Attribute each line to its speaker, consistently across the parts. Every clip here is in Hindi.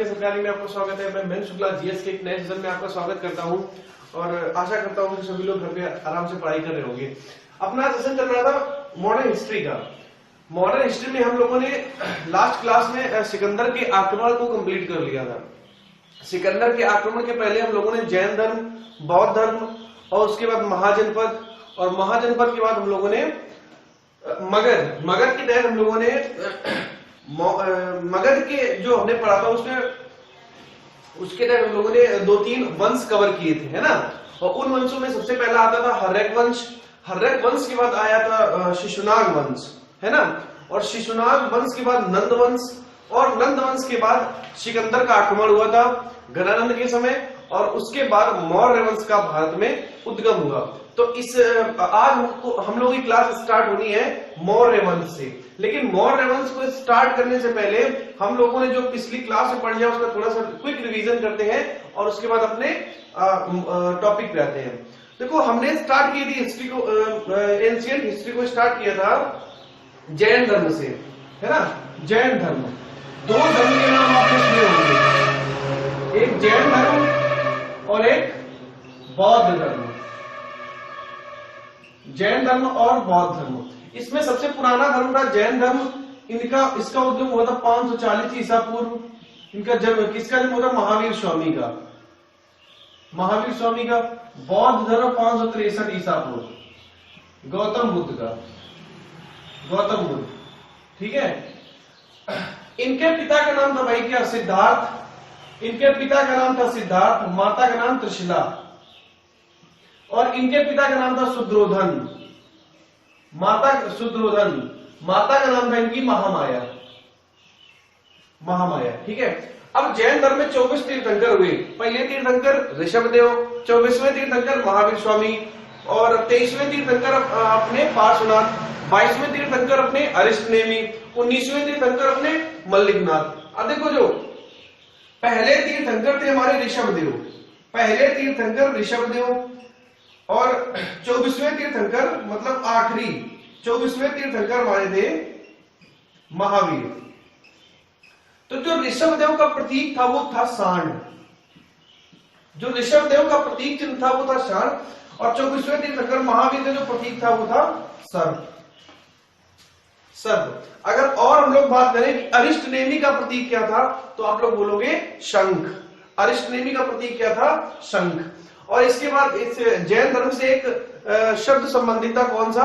Speaker 1: सरकारी में आपका स्वागत है। मैं महेंद्र शुक्ला जीएस के एक नए सीजन में आपका स्वागत करता हूं और आशा करता हूं कि सभी लोग घर पे आराम से पढ़ाई कर रहे होंगे। अपना सेशन चल रहा था मॉडर्न हिस्ट्री का। मॉडर्न हिस्ट्री में हम लोगों ने लास्ट क्लास में सिकंदर के आक्रमण को कंप्लीट कर लिया था। सिकंदर के आक्रमण के पहले हम लोगों ने जैन धर्म, बौद्ध धर्म और उसके बाद महाजनपद, और महाजनपद के बाद हम लोगों ने मगध के तहत हम लोगों ने मगध के जो हमने पढ़ा था उसके तहत हम लोगों ने 2-3 वंश कवर किए थे, है ना। और उन वंशों में सबसे पहला आता था हर्यक वंश। हर्यक वंश के बाद आया था शिशुनाग वंश, है ना। और शिशुनाग वंश के बाद नंद वंश, और नंद वंश के बाद सिकंदर का आक्रमण हुआ था घनानंद के समय, और उसके बाद मौर्य वंश का भारत में उद्गम हुआ। तो आज हम लोगों की क्लास स्टार्ट होनी है मौर्य वंश से। लेकिन मौर्य वंश को स्टार्ट करने से पहले हम लोगों ने जो पिछली क्लास में पढ़ लिया उसका थोड़ा सा क्विक रिवीजन करते हैं और उसके बाद अपने टॉपिक पे आते हैं। देखो, हमने स्टार्ट की थी हिस्ट्री को, एंशिएंट हिस्ट्री को स्टार्ट किया था जैन धर्म से, है ना। जैन धर्म, 2 धर्म के नाम आपने सुने होंगे, एक जैन धर्म और एक बौद्ध धर्म। जैन धर्म और बौद्ध धर्म, इसमें सबसे पुराना धर्म था जैन धर्म। इसका उद्गम हुआ था 540 ईसा पूर्व। इनका जन्म किसका जन्म हुआ था? महावीर स्वामी का। महावीर स्वामी का। बौद्ध धर्म 563 ईसा पूर्व, गौतम बुद्ध का। गौतम बुद्ध, ठीक है। इनके पिता का नाम था भाई क्या? सिद्धार्थ। इनके पिता का नाम था सिद्धार्थ, माता का नाम त्रिशिला, और इनके पिता का नाम था शुद्रोधन। माता का नाम था इनकी महामाया। महामाया, ठीक है। अब जैन धर्म में 24 तीर्थंकर हुए। पहले तीर्थंकर ऋषभदेव, 24वें तीर्थंकर महावीर स्वामी, और 23वें तीर्थंकर अपने पार्श्वनाथ, 22वें तीर्थंकर अपने अरिष्टनेमि, 19वें तीर्थंकर अपने मल्लिकनाथ। अब देखो, जो पहले तीर्थंकर थे हमारे ऋषभदेव, पहले तीर्थंकर ऋषभदेव, और 24वें तीर्थंकर मतलब आखिरी 24वें तीर्थंकर हमारे थे महावीर। तो जो ऋषभदेव का प्रतीक था वो था सांड। जो ऋषभदेव का प्रतीक चिन्ह था वो था सांड, और 24वें तीर्थंकर महावीर का जो प्रतीक था वो था सर्प। सर्प। अगर और हम लोग बात करें कि अरिष्टनेमि का प्रतीक क्या था, तो आप लोग बोलोगे शंख। अरिष्टनेमि का प्रतीक क्या था? शंख। और इसके बाद इस जैन धर्म से एक शब्द संबंधित था, कौन सा?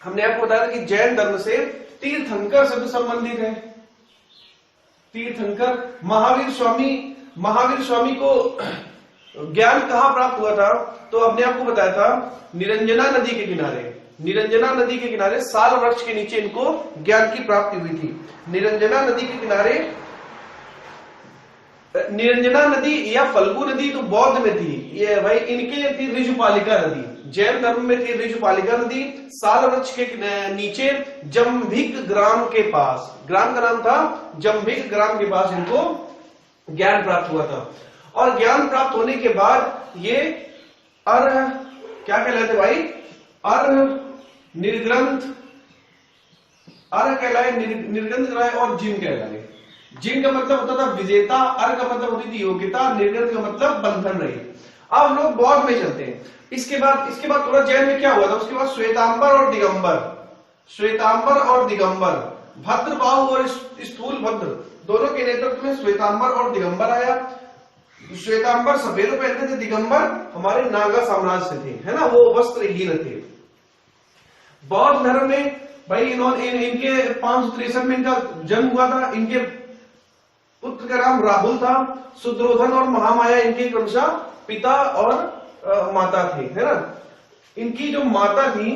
Speaker 1: हमने आपको बताया कि जैन धर्म से तीर्थंकर शब्द संबंधित है। तीर्थंकर। महावीर स्वामी को ज्ञान कहां प्राप्त हुआ था? तो हमने आपको बताया था निरंजना नदी के किनारे। निरंजना नदी के किनारे साल वृक्ष के नीचे इनको ज्ञान की प्राप्ति हुई थी। निरंजना नदी के किनारे, निरंजना नदी या फल्गु नदी तो बौद्ध में थी, ये भाई इनके लिए थी ऋजुपालिका नदी। जैन धर्म में थी ऋजुपालिका नदी, साल वृक्ष के नीचे जंभिक ग्राम के पास। ग्राम का नाम था जंभिक ग्राम के पास इनको ज्ञान प्राप्त हुआ था। और ज्ञान प्राप्त होने के बाद ये क्या कहलाते भाई? निर्ग्रंथ, कहलाए, निर्ग्रंथ कहलाए, और जिन कहलाए। जिन का मतलब होता था विजेता, अर्घ का मतलब होती थी योग्यता, निर्गत का मतलब बंधन रहित। अब हम लोग बौद्ध में चलते हैं। इसके बाद थोड़ा जैन में क्या हुआ था? उसके बाद श्वेतांबर और दिगंबर। श्वेतांबर और दिगंबर, भद्र बाहु और स्थूल भद्र, दोनों के नेतृत्व में श्वेतांबर और दिगंबर आया। श्वेतांबर सफेद पहनते थे, दिगंबर हमारे नागा साम्राज्य से थे, है ना, वो वस्त्रहीन थे। बौद्ध धर्म में भाई इनके 563 में इनका जन्म हुआ था। इनके पुत्र का नाम राहुल था। शुद्रोधन और महामाया इनके क्रमशः पिता और माता थे, है ना। इनकी जो माता थी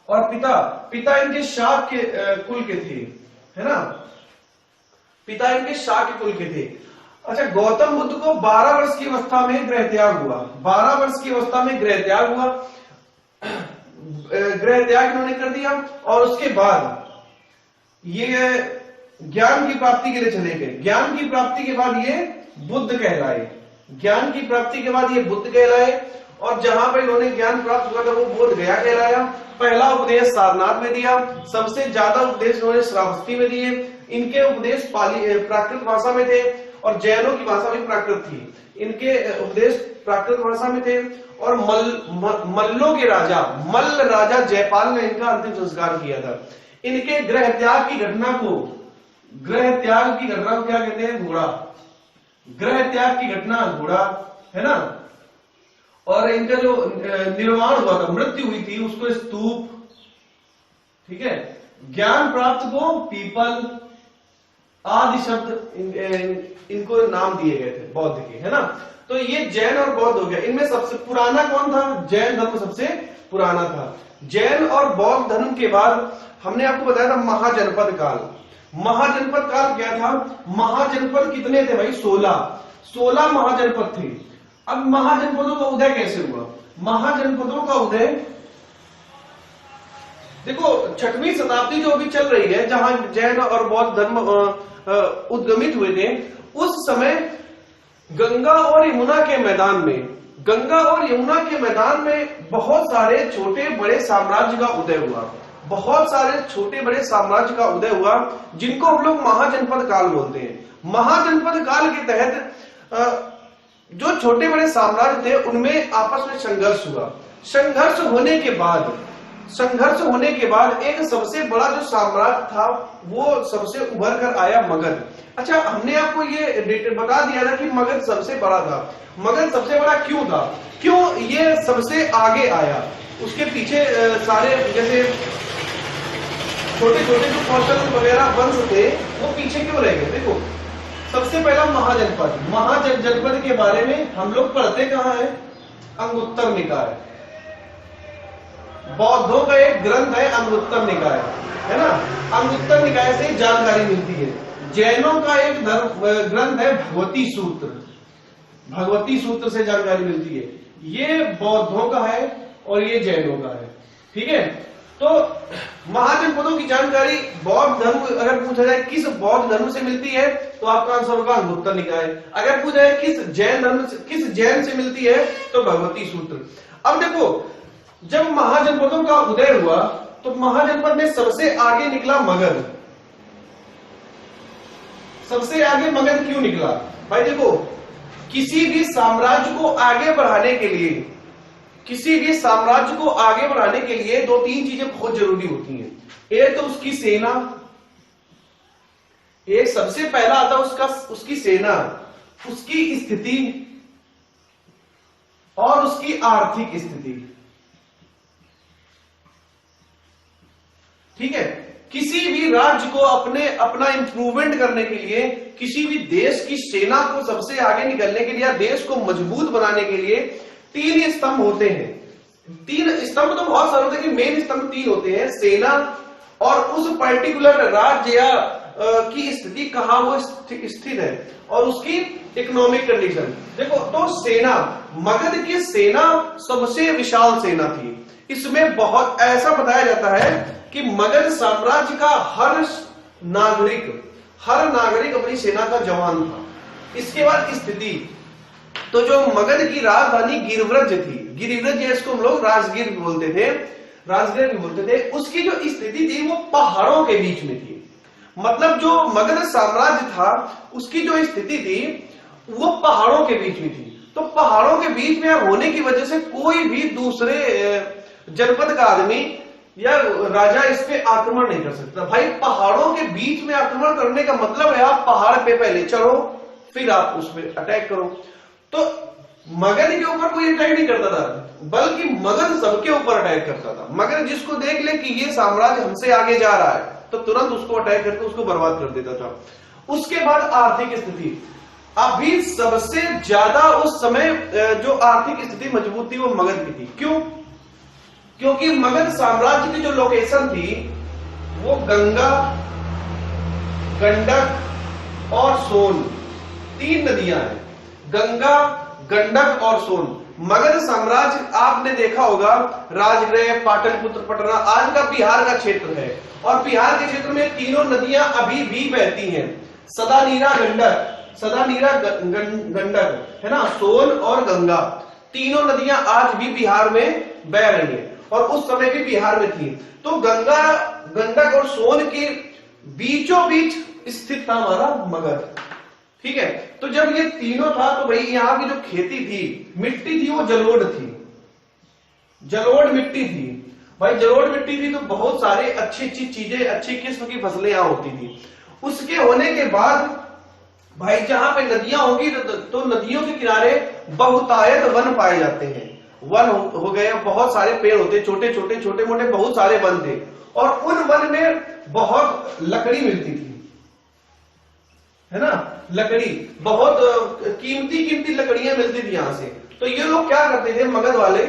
Speaker 1: और पिता इनके शाक के कुल के थे, है ना। पिता इनके शाक के कुल के थे। अच्छा, गौतम बुद्ध को 12 वर्ष की अवस्था में गृह त्याग हुआ। 12 वर्ष की अवस्था में गृह त्याग हुआ। गृह त्याग इन्होंने कर दिया, और उसके बाद ये ज्ञान की प्राप्ति के लिए चले गए। ज्ञान की प्राप्ति के बाद ये बुद्ध कहलाए। ज्ञान की प्राप्ति के बाद ये बुद्ध कहलाए, और जहां पर इन्होंने ज्ञान प्राप्त हुआ था वो बोध गया कहलाया। पहला उपदेश सारनाथ में दिया, सबसे ज्यादा उपदेश इन्होंने श्रावस्ती में दिए। इनके उपदेश प्राकृत भाषा में थे और जैनों की भाषा भी प्राकृत थी। इनके उपदेश प्राकृत भाषा में थे और मल्लों के राजा मल्ल राजा जयपाल ने इनका अंतिम संस्कार किया था। इनके गृह त्याग की घटना को क्या कहते हैं? घोड़ा। गृह त्याग की घटना घोड़ा है ना। और इनका जो निर्वाण हुआ था, मृत्यु हुई थी, उसको स्तूप, ठीक है। ज्ञान प्राप्त को पीपल आदि शब्द इनको नाम दिए गए थे बौद्ध के, है ना। तो ये जैन और बौद्ध हो गया। इनमें सबसे पुराना कौन था? जैन धर्म सबसे पुराना था। जैन और बौद्ध धर्म के बाद हमने आपको बताया था महाजनपद काल। महाजनपद काल क्या था? महाजनपद कितने थे भाई? 16 महाजनपद थे। अब महाजनपदों का उदय कैसे हुआ? महाजनपदों का उदय देखो 6वीं शताब्दी जो अभी चल रही है, जहां जैन और बौद्ध धर्म उद्गमित हुए थे, उस समय गंगा और यमुना के मैदान में बहुत सारे छोटे बड़े साम्राज्य का उदय हुआ। बहुत सारे छोटे बड़े साम्राज्य का उदय हुआ, जिनको हम लोग महाजनपद काल बोलते हैं। महाजनपद काल के तहत जो छोटे बड़े साम्राज्य थे उनमें आपस में संघर्ष हुआ। संघर्ष होने के बाद एक सबसे बड़ा जो साम्राज्य था वो सबसे उभर कर आया मगध। अच्छा, हमने आपको ये बता दिया था कि मगध सबसे बड़ा था। मगध सबसे बड़ा क्यों था? क्यों ये सबसे आगे आया? उसके पीछे सारे जैसे छोटे छोटे जो कौशल वगैरह वंश थे वो पीछे क्यों रह गए? देखो, सबसे पहला महाजनपद के बारे में हम लोग पढ़ते कहाँ है? अंगुत्तर निकाय। बौद्धों का एक ग्रंथ है अंगुत्तर निकाय, है ना। अंगुत्तर निकाय से जानकारी मिलती है। जैनों का एक ग्रंथ है भगवती सूत्र से जानकारी मिलती है। ये बौद्धों का है और ये जैनों का है, ठीक है। तो महाजनपदों की जानकारी बौद्ध धर्म, अगर पूछा जाए किस बौद्ध धर्म से मिलती है तो आपका आंसर होगा अंगुत्तर निकाय। अगर पूछा जाए किस जैन से मिलती है तो भगवती सूत्र। अब देखो, जब महाजनपदों का उदय हुआ तो महाजनपद में सबसे आगे निकला मगध। सबसे आगे मगध क्यों निकला? भाई देखो, किसी भी साम्राज्य को आगे बढ़ाने के लिए 2-3 चीजें बहुत जरूरी होती हैं। एक तो उसकी सेना, एक सबसे पहला आता उसकी सेना, उसकी स्थिति और उसकी आर्थिक स्थिति, ठीक है। किसी भी राज्य को अपना इंप्रूवमेंट करने के लिए, किसी भी देश की सेना को सबसे आगे निकलने के लिए या देश को मजबूत बनाने के लिए 3 स्तंभ होते हैं। 3 स्तंभ तो बहुत सारे होते हैं, मेन स्तंभ 3 होते हैं। सेना और उस पर्टिकुलर राज्य या की स्थिति कहां वो स्थित है और उसकी इकोनॉमिक कंडीशन। देखो, तो सेना, मगध की सेना सबसे विशाल सेना थी। इसमें बहुत ऐसा बताया जाता है कि मगध साम्राज्य का हर नागरिक अपनी सेना का जवान था। इसके बाद स्थिति, तो जो मगध की राजधानी गिरिव्रज थी, गिरिव्रज इसको हम लोग राजगीर भी बोलते थे, उसकी जो स्थिति थी वो पहाड़ों के बीच में थी। मतलब जो मगध साम्राज्य था उसकी जो स्थिति थी वो पहाड़ों के बीच में थी। तो पहाड़ों के बीच में होने की वजह से कोई भी दूसरे जनपद का आदमी या राजा इस पे आक्रमण नहीं कर सकता। भाई, पहाड़ों के बीच में आक्रमण करने का मतलब है आप पहाड़ पे पहले चढ़ो फिर आप उस पे अटैक करो। तो मगध के ऊपर कोई अटैक नहीं करता था, बल्कि मगध सबके ऊपर अटैक करता था। मगध जिसको देख ले कि ये साम्राज्य हमसे आगे जा रहा है तो तुरंत उसको अटैक करके उसको बर्बाद कर देता था। उसके बाद आर्थिक स्थिति, अभी सबसे ज्यादा उस समय जो आर्थिक स्थिति मजबूत थी वो मगध की थी। क्यों? क्योंकि मगध साम्राज्य की जो लोकेशन थी वो गंगा, गंडक और सोन, 3 नदियां हैं। गंगा, गंडक और सोन। मगध साम्राज्य आपने देखा होगा राजगृह, पाटलिपुत्र, पटना आज का बिहार का क्षेत्र है और बिहार के क्षेत्र में 3 नदियां अभी भी बहती हैं। सदानीरा गंडक है ना, सोन और गंगा, 3 नदियां आज भी बिहार में बह रही हैं और उस समय भी बिहार में थी। तो गंगा, गंडक और सोन के बीचों बीच स्थित था हमारा मगध। ठीक है, तो जब ये तीनों था तो भाई यहाँ की जो खेती थी, मिट्टी थी, वो जलोढ़ थी, जलोढ़ मिट्टी थी। भाई जलोढ़ मिट्टी थी तो बहुत सारे अच्छी अच्छी चीजें, अच्छी किस्म की फसलें यहाँ होती थी। उसके होने के बाद भाई जहां पे नदियां होंगी तो नदियों के किनारे बहुतायत वन पाए जाते हैं। वन हो गए, बहुत सारे पेड़ होते, छोटे छोटे छोटे मोटे बहुत सारे वन थे, और उन वन में बहुत लकड़ी मिलती थी, है ना, लकड़ी बहुत कीमती कीमती लकड़ियां मिलती थी यहां से। तो ये लोग क्या करते थे मगध वाले,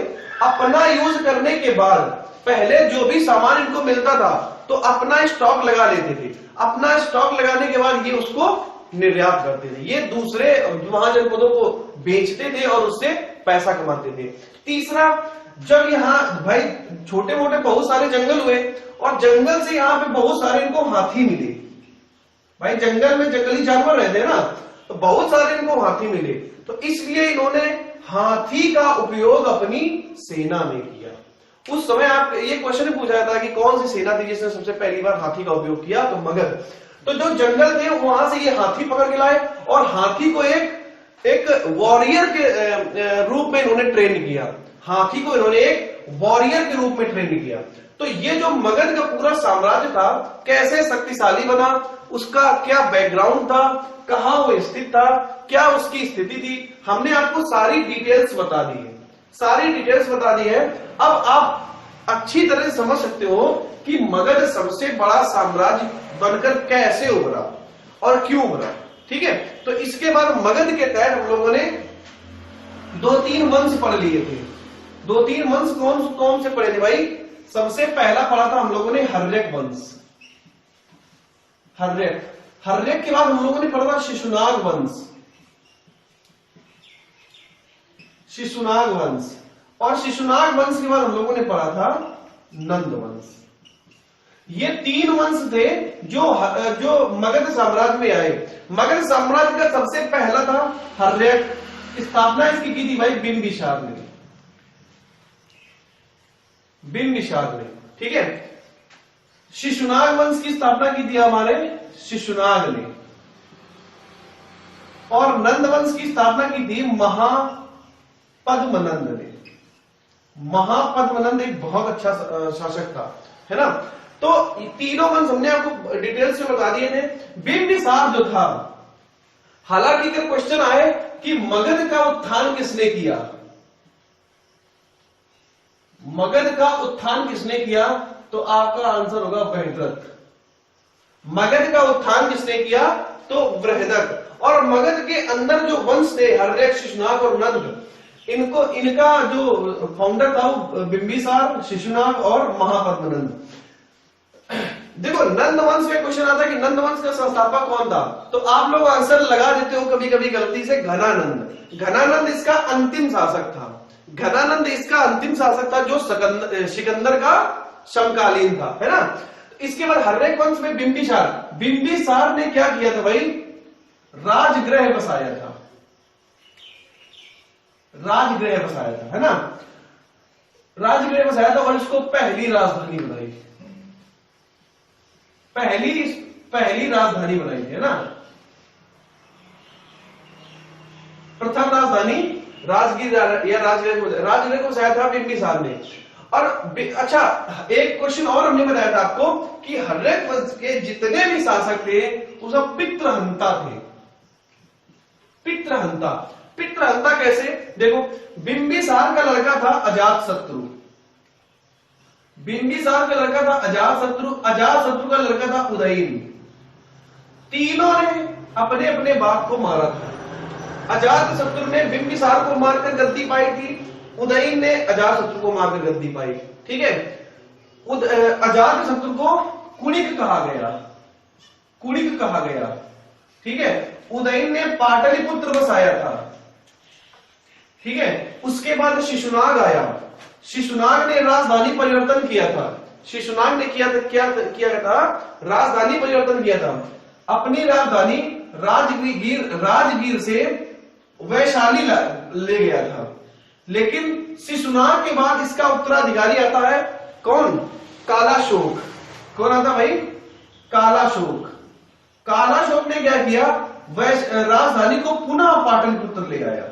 Speaker 1: अपना यूज करने के बाद पहले जो भी सामान इनको मिलता था तो अपना स्टॉक लगा लेते थे। अपना स्टॉक लगाने के बाद ये उसको निर्यात करते थे, ये दूसरे वहां जनपदों को बेचते थे और उससे पैसा कमाते थे। तीसरा, जब यहाँ भाई छोटे मोटे बहुत सारे जंगल हुए और जंगल से यहाँ पे बहुत सारे इनको हाथी मिले। भाई जंगल में जंगली जानवर रहते हैं ना, तो बहुत सारे इनको हाथी मिले, तो इसलिए इन्होंने हाथी का उपयोग अपनी सेना में किया। उस समय आप ये क्वेश्चन पूछा जाता है कि कौन सी सेना थी जिसने सबसे पहली बार हाथी का उपयोग किया, तो मगध। तो जो जंगल थे वहां से ये हाथी पकड़ के लाए और हाथी को एक वॉरियर के रूप में इन्होंने ट्रेन किया। हाथी को इन्होंने एक वॉरियर के रूप में ट्रेन किया। तो ये जो मगध का पूरा साम्राज्य था कैसे शक्तिशाली बना, उसका क्या बैकग्राउंड था, कहां वो स्थित था, क्या उसकी स्थिति थी, हमने आपको सारी डिटेल्स बता दी है, सारी डिटेल्स बता दी है। अब आप अच्छी तरह से समझ सकते हो कि मगध सबसे बड़ा साम्राज्य बनकर कैसे उभरा और क्यों उभरा। ठीक है, तो इसके बाद मगध के तहत हम लोगों ने 2-3 वंश पढ़ लिए थे। 2-3 वंश कौन कौन से पढ़े थे भाई? सबसे पहला पढ़ा था हम लोगों ने हर्यक वंश, हर्यक। हर्यक के बाद हम लोगों ने पढ़ा था शिशुनाग वंश, शिशुनाग वंश, और शिशुनाग वंश के बाद हम लोगों ने पढ़ा था नंद वंश। ये 3 वंश थे जो मगध साम्राज्य में आए। मगध साम्राज्य का सबसे पहला था हर्यक, स्थापना इसकी की थी भाई बिंबिसार ने, बिंबिसार ने। ठीक है, शिशुनाग वंश की स्थापना की थी हमारे शिशुनाग ने, और नंद वंश की स्थापना की थी महापद्मनंद ने। महापद्मनंद एक बहुत अच्छा शासक था, है ना। तो तीनों वंश हमने आपको डिटेल से बता दिए थे। बिंबिसार जो था, हालांकि अगर क्वेश्चन आए कि मगध का उत्थान किसने किया, मगध का उत्थान किसने किया, तो आपका आंसर होगा बृहद्रथ। मगध का उत्थान किसने किया, तो बृहद्रथ। और मगध के अंदर जो वंश थे हर्यक, शिशुनाग और नंद, इनका जो फाउंडर था वो बिंबिसार, शिशुनाग और महापद्मनंद। देखो नंद वंश में क्वेश्चन आता है कि नंद वंश का संस्थापक कौन था, तो आप लोग आंसर लगा देते हो कभी कभी गलती से, घनानंद। घनानंद इसका अंतिम शासक था, घनानंद इसका अंतिम शासक था जो सिकंदर का समकालीन था, है ना। इसके बाद हर्यक वंश में बिंबिसार, बिंबिसार ने क्या किया था भाई, राजगृह बसाया था, राजगृह बसाया था, है ना, राजगृह बसाया था और इसको पहली राजधानी बनाई, पहली राजधानी बनाई थी, है ना। प्रथम राजधानी राजगीर या राजगृह को बसाया था बिंबिसार ने। और अच्छा, एक क्वेश्चन और हमने बताया था आपको कि हर्यक वंश के जितने भी शासक थे वो सब पितृहंता थे। पितृहंता, पितृहंता कैसे, देखो बिंबिसार का लड़का था अजातशत्रु, बिंबिसार का लड़का था अजातशत्रु, अजातशत्रु का लड़का था उदयन। तीनों ने अपने अपने बाप को मारा था। अजातशत्रु ने बिंबिसार को मारकर गद्दी पाई थी, उदयन ने अजातशत्रु को मारकर गद्दी पाई। ठीक है, अजातशत्रु को कुणिक कहा गया, कुणिक कहा गया। ठीक है, उदयन ने पाटलिपुत्र बसाया था। ठीक है, उसके बाद शिशुनाग आया, शिशुनाग ने राजधानी परिवर्तन किया था, शिशुनाग ने किया था राजधानी परिवर्तन किया था। अपनी राजधानी राजगीर से वैशाली ले गया था। लेकिन शिशुनाग के बाद इसका उत्तराधिकारी आता है कौन, कालाशोक। कौन आता भाई, कालाशोक। कालाशोक ने क्या किया, वह राजधानी को पुनः पाटलिपुत्र ले आया,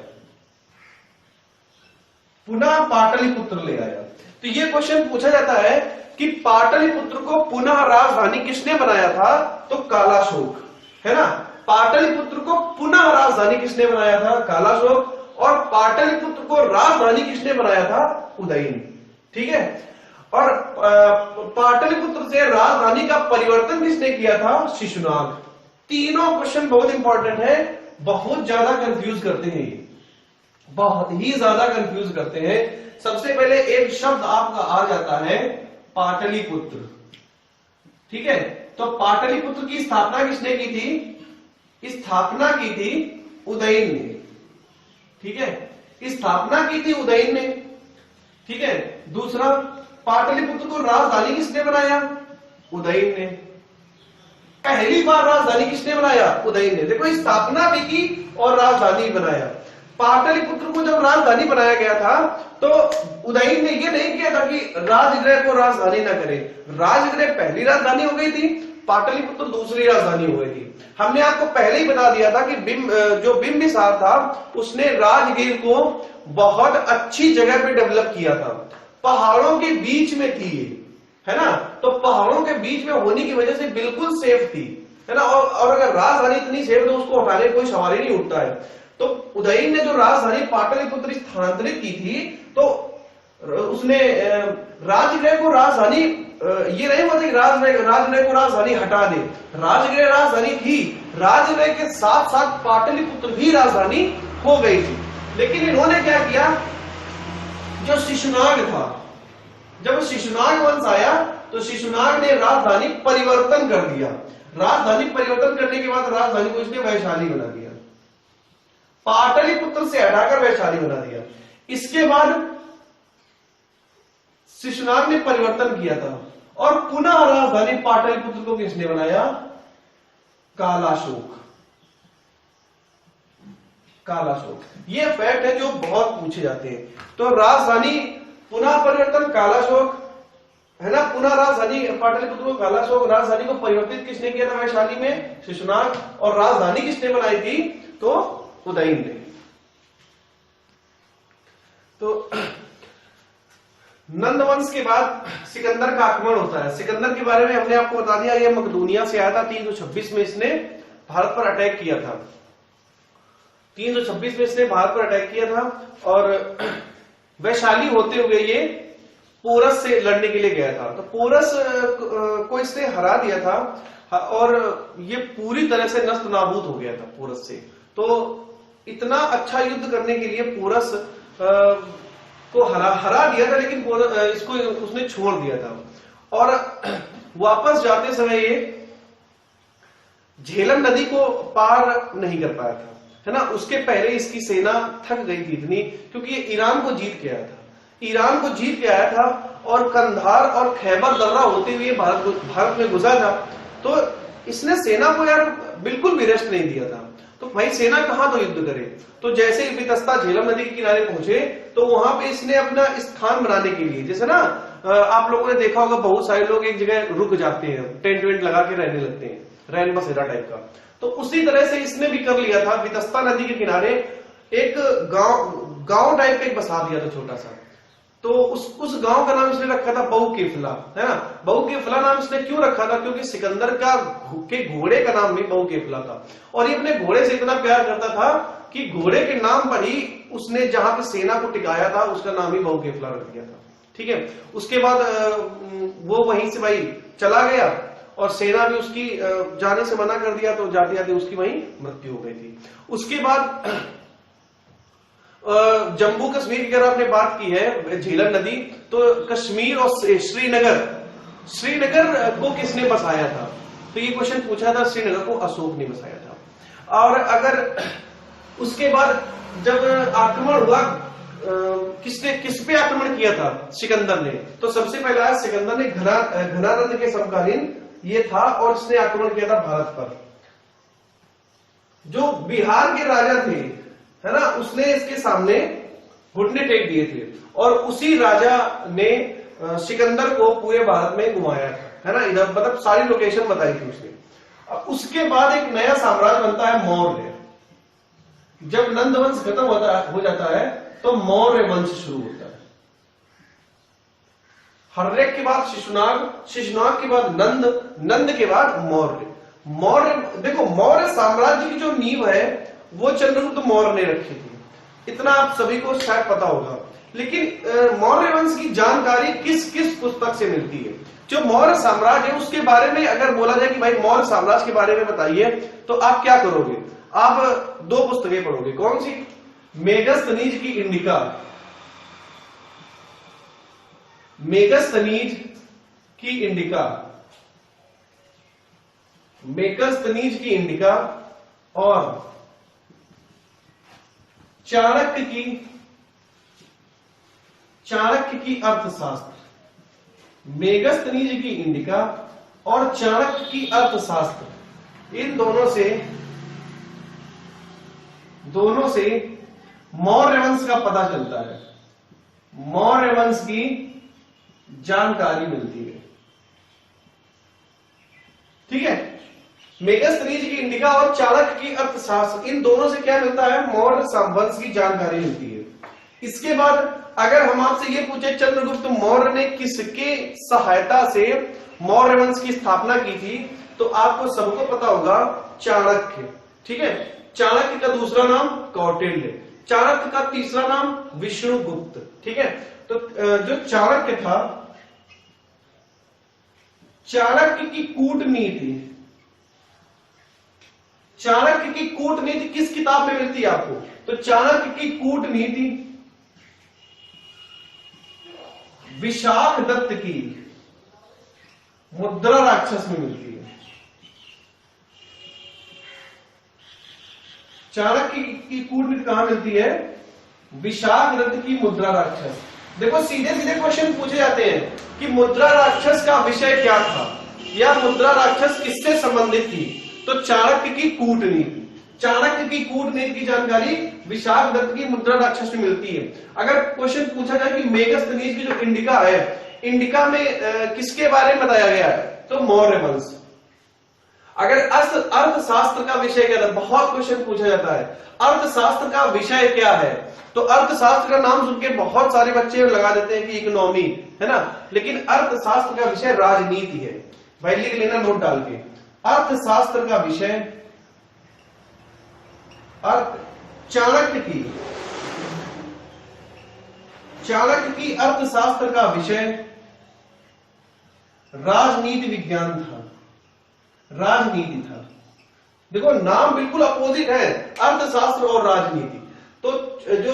Speaker 1: पुनः पाटलिपुत्र ले आया। तो ये क्वेश्चन पूछा जाता है कि पाटलिपुत्र को पुनः राजधानी किसने बनाया था, तो कालाशोक, है ना। पाटलिपुत्र को पुनः राजधानी किसने बनाया था, कालाशोक, और पाटलिपुत्र को राजधानी किसने बनाया था, उदयन, ठीक है। और पाटलिपुत्र से राजधानी का परिवर्तन किसने किया था, शिशुनाग। तीनों क्वेश्चन बहुत इंपॉर्टेंट है, बहुत ज्यादा कंफ्यूज करते हैं, बहुत ही ज्यादा कंफ्यूज करते हैं। सबसे पहले एक शब्द आपका आ जाता है पाटलिपुत्र, ठीक है। तो पाटलिपुत्र की स्थापना किसने की थी, स्थापना की थी उदयन ने, ठीक है, स्थापना की थी उदयन ने, ठीक है। दूसरा, पाटलिपुत्र को राजधानी किसने बनाया, उदयन ने। पहली बार राजधानी किसने बनाया, उदयन ने। देखो, स्थापना भी की और राजधानी बनाया। पाटलिपुत्र को जब राजधानी बनाया गया था तो उदयन ने यह नहीं किया था कि राजगृह को राजधानी ना करे। राजगृह पहली राजधानी हो गई थी, पाटलिपुत्र दूसरी राजधानी हो गई थी। हमने आपको पहले ही बता दिया था कि जो बिंबिसार था उसने राजगीर को बहुत अच्छी जगह पे डेवलप किया था, पहाड़ों के बीच में थी, है ना। तो पहाड़ों के बीच में होने की वजह से बिल्कुल सेफ थी, है ना। और अगर राजधानी इतनी सेफ तो उसको हटाने कोई सवाल ही नहीं उठता है। तो उदयन ने जो राजधानी पाटलिपुत्र स्थानांतरित की थी तो उसने राजगृह को राजधानी, ये नहीं हुआ कि राजगृह को राजधानी हटा दे, राजगृह राजधानी थी, राजगृह के साथ साथ पाटलिपुत्र भी राजधानी हो गई थी। लेकिन इन्होंने क्या किया, जो शिशुनाग था, जब शिशुनाग वंश आया तो शिशुनाग ने राजधानी परिवर्तन कर दिया। राजधानी परिवर्तन करने के बाद राजधानी को इसने वैशाली बना दिया, पाटलिपुत्र से हटाकर वैशाली बना दिया। इसके बाद शिशुनाग ने परिवर्तन किया था और पुनः राजधानी पाटलिपुत्र को किसने बनाया, कालाशोक। कालाशोक, ये फैक्ट है जो बहुत पूछे जाते हैं। तो राजधानी पुनः परिवर्तन कालाशोक, है ना, पुनः राजधानी पाटलिपुत्र को कालाशोक, राजधानी को परिवर्तित किसने किया था वैशाली में, शिशुनाग, और राजधानी किसने बनाई थी, तो उदयन ने। तो नंदवंश के बाद सिकंदर का आक्रमण होता है। सिकंदर के बारे में हमने आपको बता दिया, यह मकदूनिया से आया था, 326 में इसने भारत पर अटैक किया था, 326 में इसने भारत पर अटैक किया था। और वैशाली होते हुए ये पोरस से लड़ने के लिए गया था। तो पोरस को इसने हरा दिया था और ये पूरी तरह से नष्ट नाबूद हो गया था पोरस से। तो इतना अच्छा युद्ध करने के लिए पोरस को हरा दिया था, लेकिन इसको उसने छोड़ दिया था। और वापस जाते समय ये झेलम नदी को पार नहीं कर पाया था, है ना। उसके पहले इसकी सेना थक गई थी इतनी, क्योंकि ये ईरान को जीत के आया था, ईरान को जीत के आया था और कंधार और खैबर दर्रा होते हुए भारत में घुसा था। तो इसने सेना को यार बिल्कुल भी रेस्ट नहीं दिया था। तो भाई सेना कहां तो युद्ध करे। तो जैसे ही वितस्ता झेलम नदी के किनारे पहुंचे तो वहां पे इसने अपना स्थान बनाने के लिए, जैसे ना आप लोगों ने देखा होगा बहुत सारे लोग एक जगह रुक जाते हैं, टेंट वेंट लगा के रहने लगते हैं, रैन बसेरा टाइप का। तो उसी तरह से इसने भी कर लिया था, वितस्ता नदी के किनारे एक गांव टाइप एक बसा दिया था छोटा सा। तो उस गांव का नाम इसने रखा था बहुकेफला, है ना। बहुकेफला नाम इसने क्यों रखा था, क्योंकि सिकंदर के घोड़े का नाम भी बहुकेफला था। और ये अपने घोड़े से इतना प्यार करता था कि घोड़े के नाम पर ही उसने जहां पे सेना को टिकाया था उसका नाम ही बहुकेफला रख दिया था, ठीक है। उसके बाद वो वहीं से भाई चला गया और सेना भी उसकी जाने से मना कर दिया, तो जाते जाते उसकी वहीं मृत्यु हो गई थी। उसके बाद जम्मू कश्मीर की अगर आपने बात की है झेलम नदी, तो कश्मीर और श्रीनगर को किसने बसाया था, तो ये क्वेश्चन पूछा था, श्रीनगर को अशोक ने बसाया था। और अगर उसके बाद जब आक्रमण हुआ, किस पे आक्रमण किया था सिकंदर ने, तो सबसे पहला सिकंदर ने घनानंद के समकालीन ये था और इसने आक्रमण किया था भारत पर। जो बिहार के राजा थे, है ना, उसने इसके सामने घुटने टेक दिए थे और उसी राजा ने सिकंदर को पूरे भारत में घुमाया था, है ना। इधर मतलब सारी लोकेशन बताई थी उसने। अब उसके बाद एक नया साम्राज्य बनता है मौर्य। जब नंद वंश खत्म हो जाता है तो मौर्य वंश शुरू होता है। हर्यक के बाद शिशुनाग, शिशुनाग के बाद नंद, नंद के बाद मौर्य। मौर्य, देखो मौर्य साम्राज्य की जो नींव है वो चंद्रगुप्त मौर्य ने रखी थी, इतना आप सभी को शायद पता होगा। लेकिन मौर्य वंश की जानकारी किस किस पुस्तक से मिलती है? जो मौर्य साम्राज्य है उसके बारे में अगर बोला जाए कि भाई मौर्य साम्राज्य के बारे में बताइए, तो आप क्या करोगे? आप दो पुस्तकें पढ़ोगे। कौन सी? मेगस्थनीज की इंडिका, मेगस्थनीज की इंडिका, मेगस्थनीज की इंडिका और चाणक्य की अर्थशास्त्र। मेगस्थनीज की इंडिका और चाणक्य की अर्थशास्त्र, इन दोनों से मौर्य वंश का पता चलता है, मौर्य वंश की जानकारी मिलती है। ठीक है, मेगस्थनीज की इंडिका और चाणक्य की अर्थशास्त्र, इन दोनों से क्या मिलता है? मौर्य वंश की जानकारी मिलती है। इसके बाद अगर हम आपसे ये पूछे चंद्रगुप्त मौर्य ने किसके सहायता से मौर्य वंश की स्थापना की थी, तो आपको सबको पता होगा चाणक्य। ठीक है, चाणक्य का दूसरा नाम कौटिल्य, चाणक्य का तीसरा नाम विष्णुगुप्त। ठीक है, तो जो चाणक्य था, चाणक्य की कूटनीति, चाणक्य की कूटनीति किस किताब में मिलती है आपको? तो चाणक्य की कूटनीति विशाख दत्त की मुद्रा राक्षस में मिलती है। चाणक्य की कूटनीति कहां मिलती है? विशाख दत्त की मुद्रा राक्षस। देखो सीधे सीधे क्वेश्चन पूछे जाते हैं कि मुद्रा राक्षस का विषय क्या था, या मुद्रा राक्षस किससे संबंधित थी? तो चाणक्य की कूटनीति, चाणक्य की कूटनीति की जानकारी विशाख दत्त की मुद्रा राक्षस में मिलती है। अगर क्वेश्चन पूछा जाए कि मेगस्थनीज की जो इंडिका है, इंडिका में किसके बारे में बताया गया है? तो मौर्य वंश। अगर अर्थशास्त्र का विषय क्या था? बहुत क्वेश्चन पूछा जाता है, अर्थशास्त्र का विषय क्या है? तो अर्थशास्त्र का नाम सुन के बहुत सारे बच्चे लगा देते हैं कि इकोनॉमी है ना, लेकिन अर्थशास्त्र का विषय राजनीति है। भाई लिख लेना नोट डाल के, अर्थशास्त्र का विषय चाणक्य की अर्थशास्त्र का विषय राजनीति विज्ञान था, राजनीति था। देखो नाम बिल्कुल अपोजिट है, अर्थशास्त्र और राजनीति। तो जो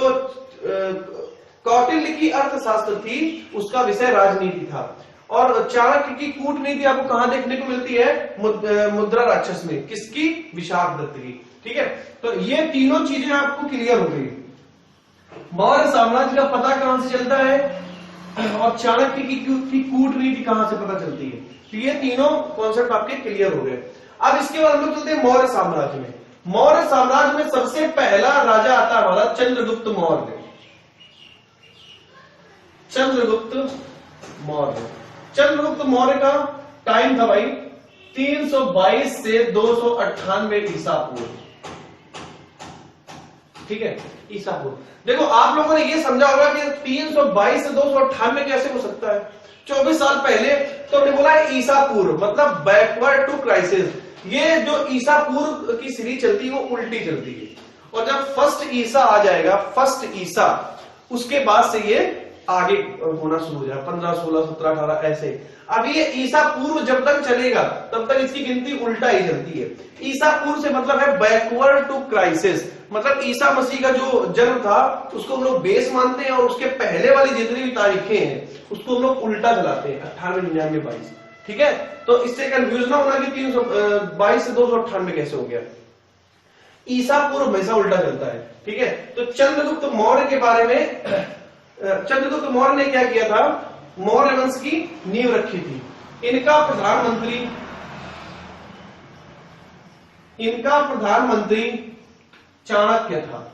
Speaker 1: कौटिल्य की अर्थशास्त्र थी उसका विषय राजनीति था, और चाणक्य की कूटनीति आपको कहां देखने को मिलती है? मुद्रा राक्षस में। किसकी? विशाख दत्त की। ठीक है, तो ये तीनों चीजें आपको क्लियर हो गई। मौर्य साम्राज्य का पता कहां से चलता है और चाणक्य की कूटनीति कहां से पता चलती है, तो ये तीनों कॉन्सेप्ट आपके क्लियर हो गए। अब इसके बाद हम लोग चलते हैं मौर्य साम्राज्य में। मौर्य साम्राज्य में सबसे पहला राजा आता है हमारा चंद्रगुप्त मौर्य। चंद्रगुप्त मौर्य, चंद्रगुप्त मौर्य का टाइम था भाई 322 से 298 ईसा पूर्व। ठीक है, ईसा पूर्व। देखो आप लोगों ने ये समझा होगा कि 322 से 298 कैसे हो सकता है? 24 साल पहले। तो हमने बोला है ईसा पूर्व, मतलब बैकवर्ड टू क्राइसिस। ये जो ईसा पूर्व की सीरीज चलती है वो उल्टी चलती है, और जब फर्स्ट ईसा आ जाएगा, फर्स्ट ईसा, उसके बाद से ये आगे होना शुरू हो जाएगा, 15, 16, 17, 18 ऐसे। अब ये ईसा पूर्व जब तक चलेगा तब तक इसकी गिनती उल्टा ही चलती है। ईसा पूर्व से मतलब है बैकवर्ड टू क्राइसिस, मतलब ईसा मसीह का जो जन्म था उसको हम लोग बेस मानते हैं, और उसके पहले वाली जितनी भी तारीखें हैं उसको हम लोग उल्टा चलाते हैं, 98, 99, 22। ठीक है, तो इससे कंफ्यूज ना होना कि 322 से 298 कैसे हो गया। ईसा पूर्व हमेशा उल्टा चलता है। ठीक है, तो चंद्रगुप्त मौर्य के बारे में, चंद्रगुप्त मौर्य ने क्या किया था? मौर्य वंश की नींव रखी थी। इनका प्रधानमंत्री चाणक्य था।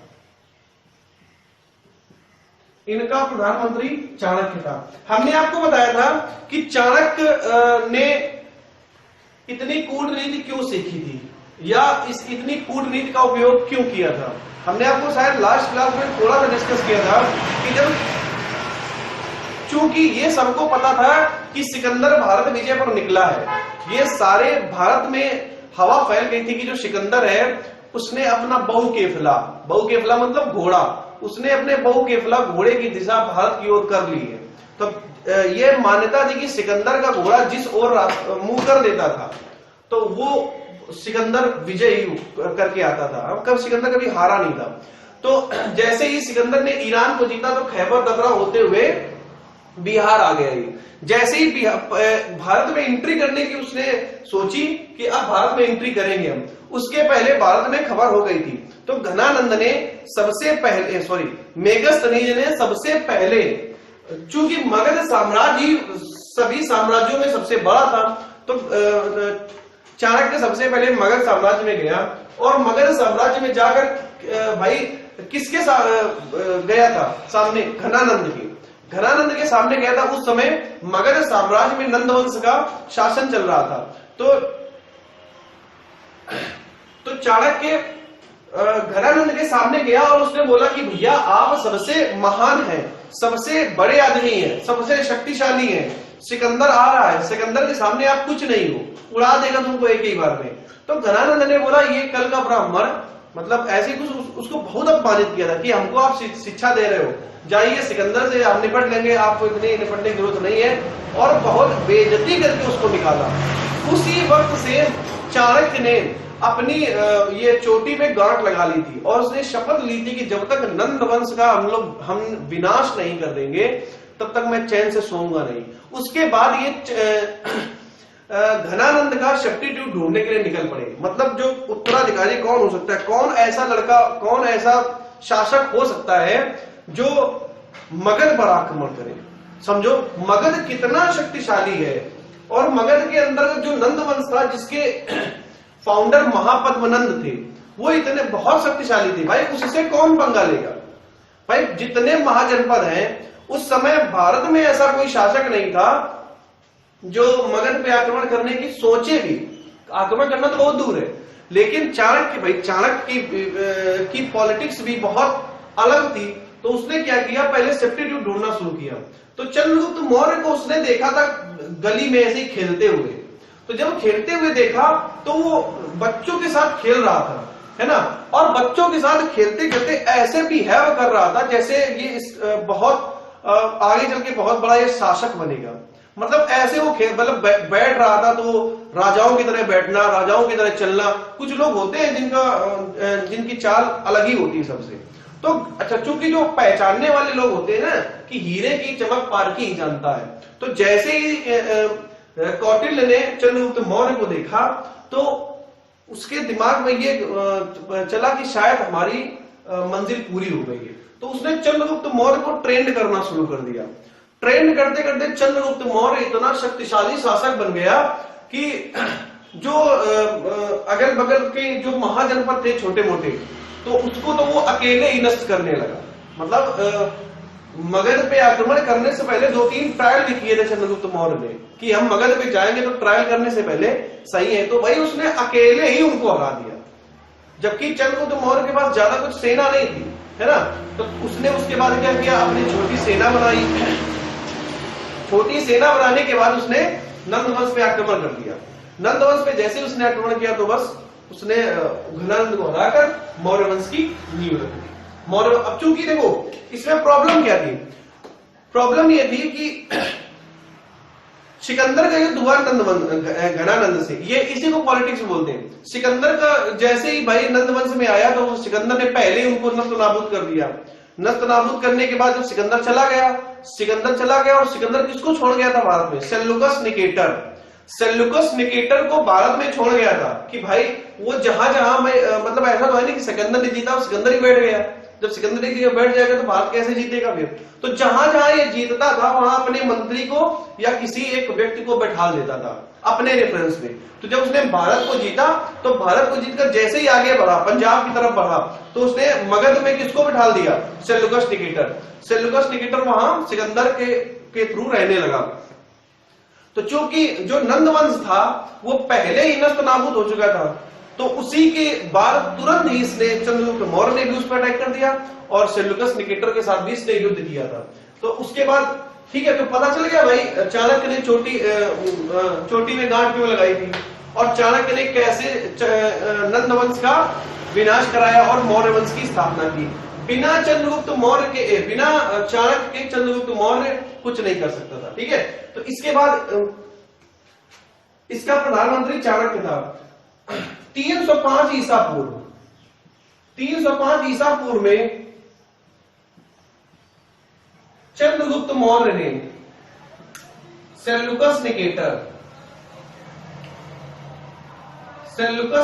Speaker 1: इनका प्रधानमंत्री चाणक्य था। हमने आपको बताया था कि चाणक्य ने इतनी कूटनीति क्यों सीखी थी, या इस इतनी कूटनीति का उपयोग क्यों किया था। हमने आपको शायद लास्ट क्लास में थोड़ा सा डिस्कस किया था कि जब, चूंकि ये सबको पता था कि सिकंदर भारत विजय पर निकला है, ये सारे भारत में हवा फैल गई थी कि जो सिकंदर है उसने अपना बहुकेफला मतलब घोड़ा, उसने अपने बहुकेफला घोड़े की दिशा भारत की ओर कर ली है। तो ये मान्यता थी कि सिकंदर का घोड़ा जिस ओर मुंह कर देता था तो वो सिकंदर विजयी करके आता था, कब सिकंदर कभी हारा नहीं था। तो जैसे ही सिकंदर ने ईरान को जीता तो खैबर दर्रा होते हुए बिहार आ गया। जैसे ही भारत में एंट्री करने की उसने सोची कि अब भारत में एंट्री करेंगे हम, उसके पहले भारत में खबर हो गई थी। तो घनानंद ने सबसे पहले मेगस्थनीज ने सबसे पहले, चूंकि मगध साम्राज्य सभी साम्राज्यों में सबसे बड़ा था, तो चाणक्य सबसे पहले मगध साम्राज्य में गया और मगध साम्राज्य में जाकर भाई किसके गया था सामने, घनानंद के सामने गया था। उस समय मगध साम्राज्य में नंद वंश का शासन चल रहा था। तो चाणक्य घनानंद के सामने गया और उसने बोला कि भैया आप सबसे महान हैं, सबसे बड़े आदमी हैं, सबसे शक्तिशाली हैं, सिकंदर आ रहा है, सिकंदर के सामने आप कुछ नहीं हो, उड़ा देगा तुमको एक ही बार में। तो घनानंद ने बोला ये कल का ब्राह्मण, मतलब ऐसे कुछ उसको बहुत अपमानित किया था कि हमको आप शिक्षा दे रहे हो, जाइए सिकंदर से हम निपट लेंगे, आपको इतनी निपटने की जरूरत नहीं है, और बहुत बेइज्जती करके उसको निकाला। उसी वक्त से चाणक्य ने अपनी ये चोटी में गांठ लगा ली थी और उसने शपथ ली थी कि जब तक नंद वंश का हम विनाश नहीं कर देंगे तब तक मैं चैन से सोऊंगा नहीं। उसके बाद ये घनानंद का सब्स्टिट्यूट ढूंढने के लिए निकल पड़े, मतलब जो उत्तराधिकारी कौन हो सकता है, कौन ऐसा लड़का, कौन ऐसा शासक हो सकता है जो मगध पर आक्रमण करे। समझो मगध कितना शक्तिशाली है, और मगध के अंदर जो नंद वंश था जिसके फाउंडर महापद्मनंद थे, वो इतने बहुत शक्तिशाली थे भाई, उससे कौन पंगा लेगा भाई। जितने महाजनपद हैं उस समय भारत में ऐसा कोई शासक नहीं था जो मगध पे आक्रमण करने की सोचे भी, आक्रमण करना तो बहुत दूर है, लेकिन चाणक्य की पॉलिटिक्स भी बहुत अलग थी। तो उसने क्या किया, पहले सब्स्टिट्यूट ढूंढना शुरू किया। तो चंद्रगुप्त मौर्य को उसने देखा था गली में ऐसे ही खेलते हुए, तो जब खेलते हुए देखा तो वो बच्चों के साथ खेल रहा था, है ना, और बच्चों के साथ खेलते खेलते ऐसे बिहेव कर रहा था जैसे ये बहुत आगे चल के बहुत बड़ा ये शासक बनेगा। मतलब ऐसे वो मतलब बैठ रहा था तो राजाओं की तरह बैठना, राजाओं की तरह चलना। कुछ लोग होते हैं जिनकी चाल अलग ही होती है सबसे। तो अच्छा, चूंकि जो पहचानने वाले लोग होते हैं ना कि हीरे की चमक पारखी ही जानता है, तो जैसे ही कौटिल्य ने चंद्रगुप्त मौर्य को देखा तो उसके दिमाग में ये चला कि शायद हमारी मंजिल पूरी हो गई है। तो उसने चंद्रगुप्त मौर्य को ट्रेंड करना शुरू कर दिया। ट्रेंड करते करते चंद्रगुप्त मौर्य इतना शक्तिशाली शासक बन गया कि जो अगल बगल के जो महाजनपद थे छोटे मोटे, तो उसको तो वो अकेले ही नष्ट करने लगा। मतलब मगध पे आक्रमण करने से पहले 2-3 ट्रायल भी किए थे चंद्रगुप्त मौर्य ने कि हम मगध पे जाएंगे, तो ट्रायल करने से पहले सही है, तो भाई उसने अकेले ही उनको हरा दिया। जबकि चंद्रगुप्त मौर्य के पास ज्यादा कुछ सेना नहीं थी, है ना, तो उसने उसके बाद क्या किया, अपनी छोटी सेना बनाई। छोटी सेना बनाने के बाद उसने नंदवंश पे आक्रमण कर दिया। नंदवंश पे जैसे उसने आक्रमण किया तो बस उसने घनानंद को हराकर मौर्य वंश की नींव रखी। मौर्य, अब चूंकि देखो इसमें प्रॉब्लम क्या थी, प्रॉब्लम ये थी कि सिकंदर का युद्ध हुआ घनानंद से, ये इसी को पॉलिटिक्स बोलते हैं। सिकंदर का जैसे ही भाई नंदवंश में आया तो सिकंदर ने पहले ही उनको नष्ट नाबूद कर दिया। नष्ट नाबूद करने के बाद जब सिकंदर चला गया और सिकंदर किसको छोड़ गया था भारत में, सेल्यूकस निकेटर को भारत में छोड़ गया था कि भाई वो जहां जहां मैं मतलब ऐसा तो है नहीं कि सिकंदर ने जीता और सिकंदर ही बैठ गया। जब सिकंदर एक जगह बैठ जाएगा तो भारत कैसे जीतेगा फिर। तो जहां जहां ये जीतता था वहां अपने मंत्री को या किसी एक व्यक्ति को बैठा देता था अपने रेफरेंस में। तो जब उसने भारत को जीता तो भारत को जीतकर जैसे ही आगे बढ़ा, पंजाब की तरफ बढ़ा, तो उसने मगध में किसको बैठा दिया, सेल्यूकस निकेटर वहां सिकंदर के थ्रू रहने लगा। तो चूंकि जो नंद वंश था वो पहले ही नष्ट नाबूद हो चुका था, तो उसी के बाद तुरंत ही इसने चंद्रगुप्त मौर्य ने भी उस पर अटैक कर दिया और सेल्यूकस निकेटर के साथ भी इसने युद्ध किया था। तो उसके बाद ठीक है, तो पता चल गया भाई चाणक्य ने चोटी में गांठ क्यों लगाई थी और चाणक्य ने कैसे नंद वंश का विनाश कराया और मौर्य वंश की स्थापना की। बिना चंद्रगुप्त मौर्य के, बिना चाणक्य के चंद्रगुप्त मौर्य कुछ नहीं कर सकता था। ठीक है, तो इसके बाद इसका प्रधानमंत्री चाणक्य था। 305 ईसा पूर्व, 305 ईसा पूर्व में चंद्रगुप्त मौर्य ने सेल्यूकस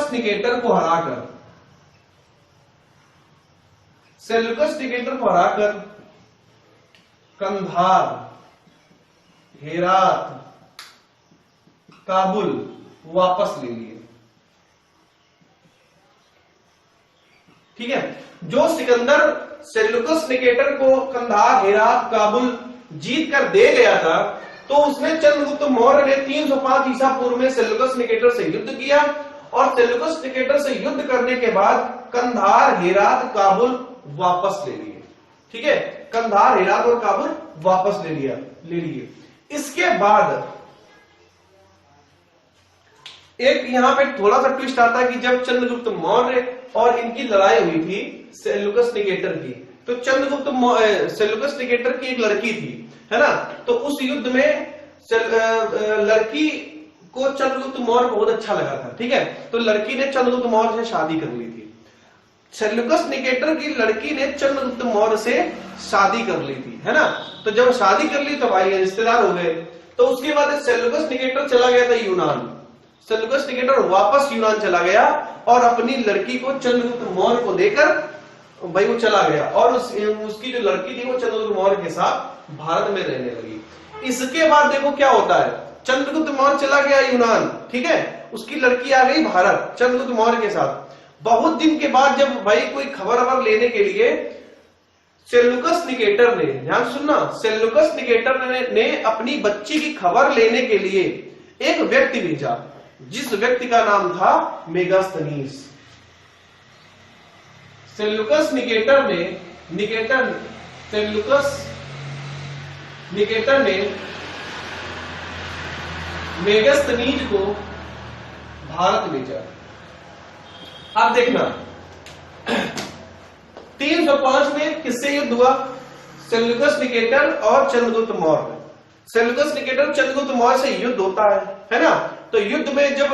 Speaker 1: निकेटर को हराकर कंधार, हेरात, काबुल वापस ले लिए। ठीक है, जो सिकंदर सेल्यूकस निकेटर को कंधार, हेरात, काबुल जीत कर दे गया था, तो उसने चंद्रगुप्त मौर्य ने 305 ईसा पूर्व में सेल्यूकस निकेटर से युद्ध किया और सेल्यूकस निकेटर से युद्ध करने के बाद कंधार, हेरात, काबुल वापस ले लिए। ठीक है, कंधार, हेरात और काबुल वापस ले लिए। इसके बाद एक यहां पे थोड़ा सा ट्विस्ट आता है कि जब चंद्रगुप्त मौर्य और इनकी लड़ाई हुई थी सेल्यूकस निकेटर की, तो सेल्यूकस निकेटर की एक लड़की थी, है ना, तो उस युद्ध में लड़की को चंद्रगुप्त मौर्य बहुत अच्छा लगा था। ठीक है, तो लड़की ने चंद्रगुप्त मौर्य से शादी कर ली थी। सेल्यूकस निकेटर की लड़की ने चंद्रगुप्त मौर्य से शादी कर ली थी, है ना, तो जब शादी कर ली तो भाई रिश्तेदार हो गए। तो उसके बाद सेल्यूकस निकेटर चला गया था यूनान। सेल्यूकस निकेटर वापस यूनान चला गया और अपनी लड़की को चंद्रगुप्त मौर्य को देकर भाई वो चला गया और उसकी जो लड़की थी वो चंद्रगुप्त मौर्य के साथ भारत में रहने लगी। इसके बाद देखो क्या होता है, चंद्रगुप्त मौर्य चला गया यूनान, ठीक है, उसकी लड़की आ गई भारत चंद्रगुप्त मौर्य के साथ। बहुत दिन के बाद जब भाई कोई खबर लेने के लिए सेल्यूकस निकेटर ने, ध्यान सुनना, सेल्यूकस निकेटर ने अपनी बच्ची की खबर लेने के लिए एक व्यक्ति भेजा, जिस व्यक्ति का नाम था मेगास्थनीस। सेल्यूकस निकेटर ने मेगास्थनीज को भारत भेजा। अब देखना 305 में किससे युद्ध हुआ? सेल्यूकस निकेटर और चंद्रगुप्त मौर्य। सेल्यूकस निकेटर चंद्रगुप्त मौर्य से युद्ध होता है ना। तो युद्ध में जब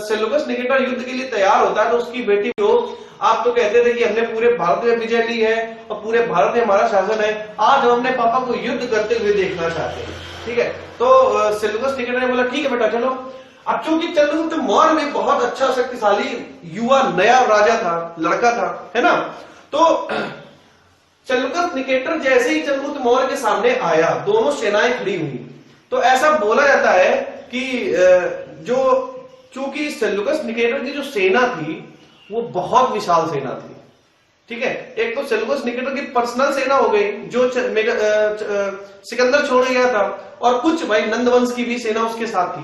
Speaker 1: सेल्यूकस निकेटर युद्ध के लिए तैयार होता है तो उसकी बेटी को, आप तो कहते थे कि हमने पूरे भारत में विजय ली है और पूरे भारत में हमारा शासन है, आज हम अपने पापा को युद्ध करते हुए देखना चाहते हैं। ठीक है, तो सेल्यूकस निकेटर ने बोला ठीक है बेटा चलो। अब चूंकि चंद्रगुप्त मौर्य में बहुत अच्छा शक्तिशाली युवा नया राजा था, लड़का था, है ना, तो सेल्यूकस निकेटर जैसे ही चंद्रगुप्त मौर्य के सामने आया, दोनों सेनाएं खड़ी हुई, तो ऐसा बोला जाता है कि चूंकि सेल्यूकस निकेटर की जो सेना थी वो बहुत विशाल सेना थी। ठीक है, एक तो सेल्यूकस निकेटर की पर्सनल सेना हो गई जो सिकंदर छोड़ गया था, और कुछ भाई नंदवंश की भी सेना उसके साथ थी।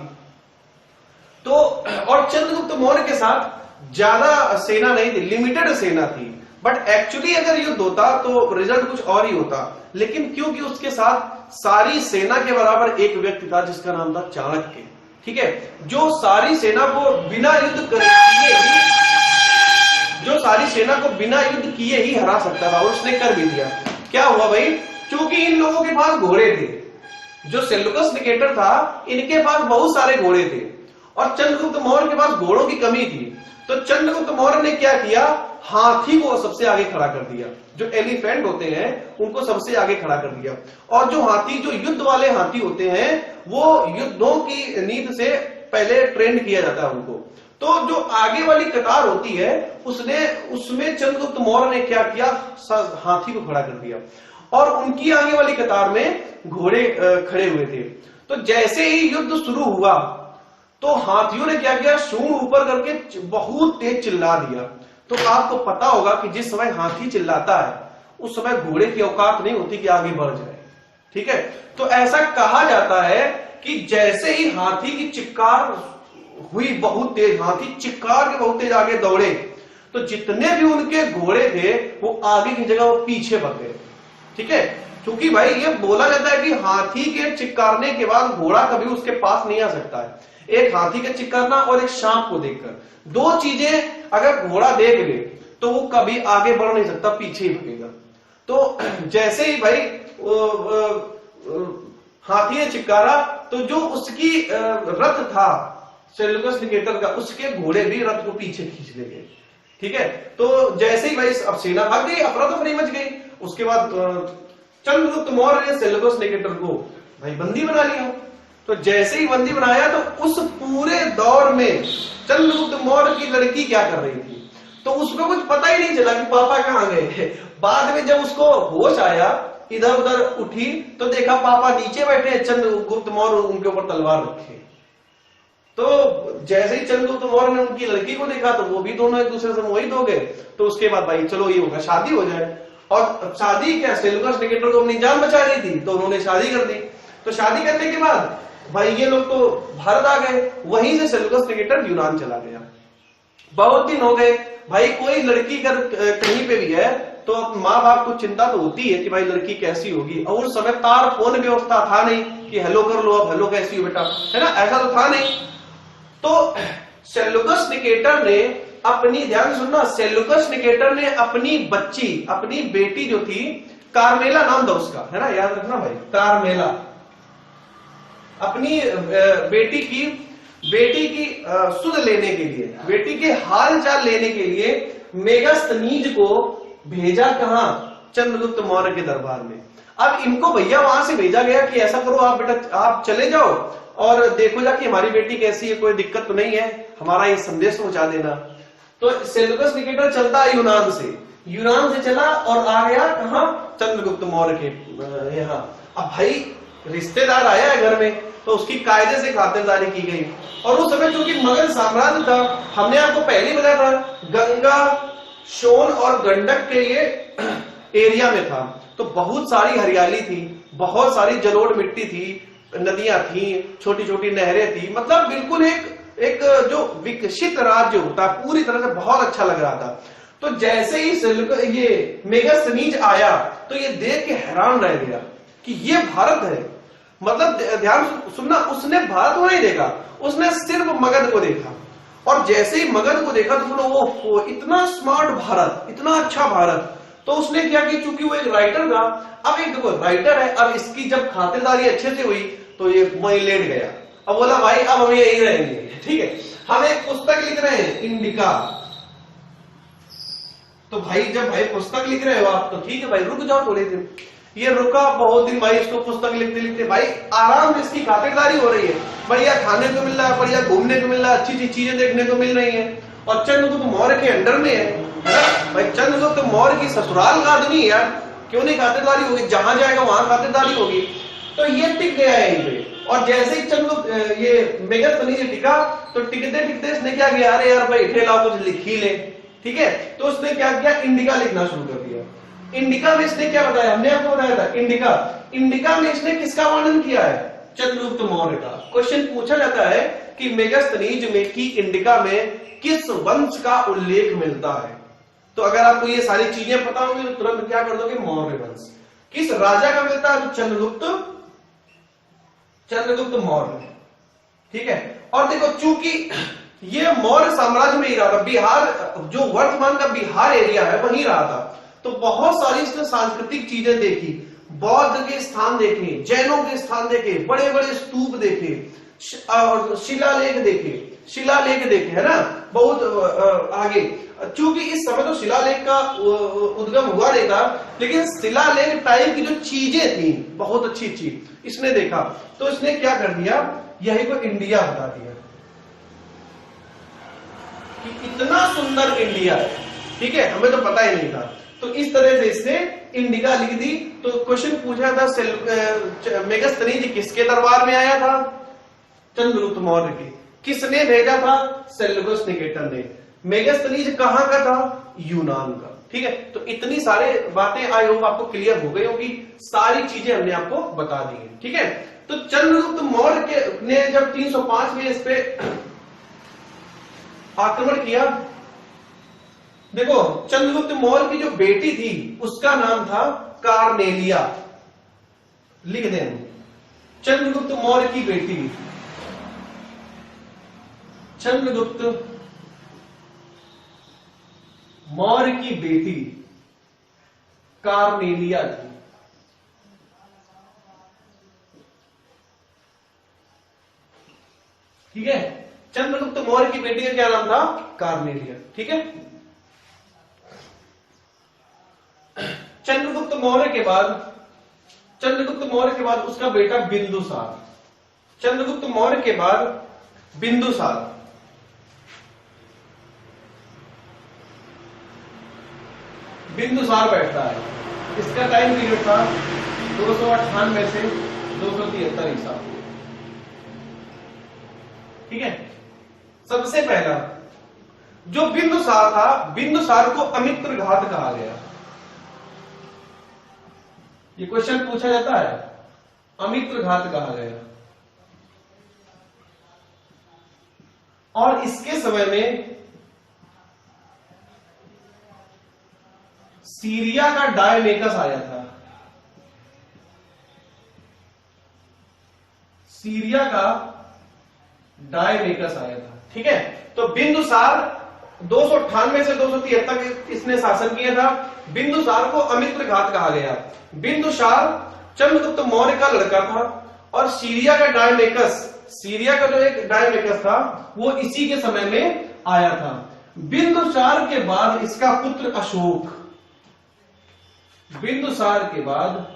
Speaker 1: तो और चंद्रगुप्त मौर्य के साथ ज्यादा सेना नहीं थी, लिमिटेड सेना थी। बट एक्चुअली अगर युद्ध होता तो रिजल्ट कुछ और ही होता, लेकिन क्योंकि उसके साथ सारी सेना के बराबर एक व्यक्ति था जिसका नाम था चाणक्य। ठीक है, जो सारी सेना को बिना युद्ध किए ही हरा सकता था, और उसने कर भी दिया। क्या हुआ भाई, क्योंकि इन लोगों के पास घोड़े थे, जो सेल्यूकस निकेटर था इनके पास बहुत सारे घोड़े थे और चंद्रगुप्त मौर्य के पास घोड़ों की कमी थी। तो चंद्रगुप्त मौर्य ने क्या किया, हाथी को सबसे आगे खड़ा कर दिया। जो एलिफेंट होते हैं उनको सबसे आगे खड़ा कर दिया, और जो हाथी, जो युद्ध वाले हाथी होते हैं, वो युद्धों की नीति से पहले ट्रेंड किया जाता है उनको। तो जो आगे वाली कतार होती है उसमें चंद्रगुप्त मौर्य ने क्या किया, हाथी को खड़ा कर दिया, और उनकी आगे वाली कतार में घोड़े खड़े हुए थे। तो जैसे ही युद्ध शुरू हुआ तो हाथियों ने क्या किया, सूंड ऊपर करके बहुत तेज चिल्ला दिया। तो आपको पता होगा कि जिस समय हाथी चिल्लाता है उस समय घोड़े की औकात नहीं होती कि आगे बढ़ जाए। ठीक है, तो ऐसा कहा जाता है कि जैसे ही हाथी की चिक्कार हुई बहुत तेज, हाथी चिक्कार के बहुत तेज आगे दौड़े, तो जितने भी उनके घोड़े थे वो आगे की जगह वो पीछे भाग गए। ठीक है, क्योंकि भाई ये बोला जाता है कि हाथी के चिक्कारने के बाद घोड़ा कभी उसके पास नहीं आ सकता है। एक हाथी का चिक्कारना और एक सांप को देखकर, दो चीजें अगर घोड़ा देख ले तो वो कभी आगे बढ़ नहीं सकता, पीछे ही भागेगा। तो जैसे ही भाई हाथी ने चिक्कारा तो जो उसकी रथ था सेल्यूकस निकेटर का, उसके घोड़े भी रथ को पीछे खींच ले गए। ठीक है, तो जैसे ही भाई अब सेना भाग गई, अफरा तफरी मच गई। उसके बाद चंद्रगुप्त मौर्य ने सेल्यूकस निकेटर को भाई बंदी बना लिया। तो जैसे ही बंदी बनाया तो उस पूरे दौर में चंद्रगुप्त मौर्य की लड़की क्या कर रही थी, तो उसको कुछ पता ही नहीं चला कि पापा कहाँ गए। बाद में जब उसको होश आया, इधर उधर उठी तो देखा पापा नीचे बैठे हैं, चंद्रगुप्त मौर्य उनके ऊपर तलवार रखे। तो जैसे ही चंद्रगुप्त मौर्य ने उनकी लड़की को देखा तो वो भी दोनों एक दूसरे से मोहित हो गए। तो उसके बाद भाई चलो ये होगा, शादी हो जाए। और शादी क्या, सेल्यूकस निकेटर को अपनी जान बचा रही थी तो उन्होंने शादी कर दी। तो शादी करने के बाद भाई ये लोग तो भारत आ गए, वहीं से सेल्यूकस निकेटर यूनान चला गया। बहुत दिन हो गए भाई, कोई लड़की कर कहीं पे भी है तो माँ बाप को चिंता तो होती है कि भाई लड़की कैसी होगी। और उस समय तार फोन व्यवस्था था नहीं कि हेलो कर लो, अब हेलो कैसी हो बेटा, है ना, ऐसा तो था नहीं। तो सेल्यूकस निकेटर ने अपनी, ध्यान सुनना, सेल्यूकस निकेटर ने अपनी बच्ची, अपनी बेटी जो थी, कार्मेला नाम था उसका, है ना, याद रखना भाई, कार्मेला, अपनी बेटी की सुध लेने के लिए, बेटी के हाल चाल लेने के लिए मेगास्थनीज को भेजा कहां, चंद्रगुप्त मौर्य के दरबार में। अब इनको भैया वहां से भेजा गया कि ऐसा करो आप बेटा, आप चले जाओ और देखो जाके हमारी बेटी कैसी है, कोई दिक्कत तो नहीं है, हमारा ये संदेश पहुंचा देना। तो सेल्यूकस निकेटर चलता है यूनान से चला और आ गया कहां, चंद्रगुप्त मौर्य के यहाँ। अब भाई रिश्तेदार आया है घर में तो उसकी कायदे से खातिरदारी की गई। और उस समय चूंकि मगध साम्राज्य था, हमने आपको पहले ही बताया था, गंगा, सोन और गंडक के ये एरिया में था, तो बहुत सारी हरियाली थी, बहुत सारी जलोढ़ मिट्टी थी, नदियां थी, छोटी छोटी नहरें थी, मतलब बिल्कुल एक जो विकसित राज्य होता पूरी तरह से बहुत अच्छा लग रहा था। तो जैसे ही ये मेगास्थनीज आया तो ये देख के हैरान रह गया कि ये भारत है। मतलब ध्यान सुनना, उसने भारत को नहीं देखा, उसने सिर्फ मगध को देखा। और जैसे ही मगध को देखा तो सुनो वो इतना स्मार्ट भारत, इतना अच्छा भारत। तो उसने क्या कि चूंकि वो एक राइटर था, अब एक देखो राइटर है, अब इसकी जब खातिरदारी अच्छे से हुई तो ये वहीं लेट गया। अब बोला भाई अब हम यही रहेंगे, ठीक है, हम एक पुस्तक लिख रहे हैं इंडिका। तो भाई जब भाई पुस्तक लिख रहे हो आप, तो ठीक है भाई रुक जाओ थोड़े दिन। ये रुका बहुत दिन भाई, इसको पुस्तक लिखते लिखते भाई आराम से इसकी खातिरदारी हो रही है, बढ़िया खाने को मिल रहा है, बढ़िया घूमने को मिल रहा है, अच्छी अच्छी चीजें देखने को मिल रही है। और चंद्रगुप्त मौर्य के अंडर में है ना भाई, चंद्रगुप्त मौर्य की ससुराल का आदमी यार, क्यों नहीं खातिरदारी होगी, जहां जाएगा वहां खातिरदारी होगी। तो ये टिक गया है यहीं पे। और जैसे ही चंद्रगुप्त ये मेगास्थनीज टिका, तो टिकते टिकते इसने क्या किया, अरे यार भाई ठेला कुछ लिख ही ले, ठीक है। तो उसने क्या किया, इंडिका लिखना शुरू कर दिया। इंडिका में इसने क्या बताया, हमने आपको बताया था इंडिका में इसने किसका वर्णन किया है, चंद्रगुप्त मौर्य का। क्वेश्चन पूछा जाता है कि मेगास्थनीज में की इंडिका में किस वंश का उल्लेख मिलता है। तो अगर आपको ये सारी चीजें पता होंगी तो तुरंत क्या कर दोगे, मौर्य वंश। किस राजा का मिलता है, तो चंद्रगुप्त मौर्य, ठीक है। और देखो चूंकि ये मौर्य साम्राज्य में ही रहा था, बिहार जो वर्तमान का बिहार एरिया है वहीं रहा था, तो बहुत सारी इसने सांस्कृतिक चीजें देखी, बौद्ध के स्थान देखे, जैनों के स्थान देखे, बड़े बड़े स्तूप देखे, और शिलालेख देखे, है ना, बहुत आगे। चूंकि इस समय तो शिलालेख का उद्गम हुआ नहीं था, लेकिन शिलालेख टाइप की जो चीजें थी बहुत अच्छी अच्छी इसने देखा। तो इसने क्या कर दिया, यही को इंडिया बता दिया कि इतना सुंदर इंडिया है, ठीक है, हमें तो पता ही नहीं था। तो इस तरह से इसने इंडिका लिख दी। तो क्वेश्चन पूछा था मेगास्थनीज किसके दरबार में आया था, चंद्रगुप्त मौर्य के। किसने भेजा था, सेल्यूकस निकेटर ने। मेगास्थनीज कहां का था, यूनान का। ठीक है, तो इतनी सारी बातें आई होप आपको क्लियर हो गई होगी, सारी चीजें हमने आपको बता दी है। ठीक है, तो चंद्रगुप्त मौर्य ने जब 305 में इस पे आक्रमण किया, देखो चंद्रगुप्त मौर्य की जो बेटी थी उसका नाम था कार्नेलिया, लिख दें, चंद्रगुप्त मौर्य की बेटी, चंद्रगुप्त मौर्य की बेटी कार्नेलिया थी। ठीक है, चंद्रगुप्त मौर्य की बेटी का क्या नाम था? कार्नेलिया। ठीक है, चंद्रगुप्त मौर्य के बाद उसका बेटा बिंदुसार, चंद्रगुप्त मौर्य के बाद बिंदुसार, बिंदुसार बैठता है। इसका टाइम पीरियड था 298 से 273 ईसा। ठीक है, सबसे पहला जो बिंदुसार था, बिंदुसार को अमित्र घात कहा गया। ये क्वेश्चन पूछा जाता है, अमित्र घात कहा गया। और इसके समय में सीरिया का डायमेकस आया था, सीरिया का डायमेकस आया था। ठीक है, तो बिंदुसार 298 से 273 तक इसने शासन किया था। बिंदुसार को अमित्र घात कहा गया। बिंदुसार चंद्रगुप्त मौर्य का लड़का था और सीरिया का डायमेकस, सीरिया का जो एक डायमेकस था वो इसी के समय में आया था। बिंदुसार के बाद इसका पुत्र अशोक, बिंदुसार के बाद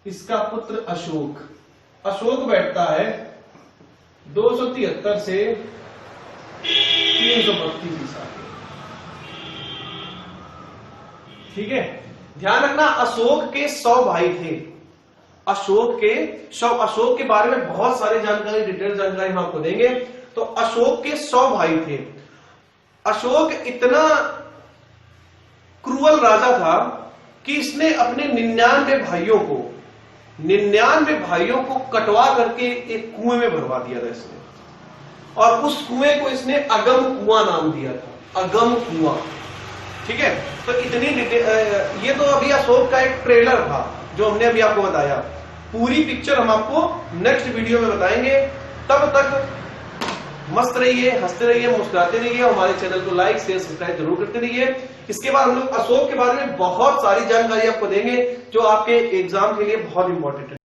Speaker 1: इसका पुत्र अशोक, अशोक बैठता है 273 से 332 ईसा। ठीक है, ध्यान रखना अशोक के 100 भाई थे, अशोक के बारे में बहुत सारी जानकारी, डिटेल जानकारी हम आपको देंगे। तो अशोक के 100 भाई थे। अशोक इतना क्रूअल राजा था कि इसने अपने 99 भाइयों को कटवा करके एक कुएं में भरवा दिया था इसने, और उस कुएं को इसने अगम कुआं नाम दिया था, अगम कुआं। ठीक है, तो इतनी ये तो अभी अशोक का एक ट्रेलर था जो हमने अभी आपको बताया। पूरी पिक्चर हम आपको नेक्स्ट वीडियो में बताएंगे। तब तक मस्त रहिए, हंसते रहिए, मुस्कुराते रहिए, हमारे चैनल को लाइक शेयर सब्सक्राइब जरूर करते रहिए। इसके बाद हम लोग अशोक के बारे में बहुत सारी जानकारी आपको देंगे जो आपके एग्जाम के लिए बहुत इंपॉर्टेंट है।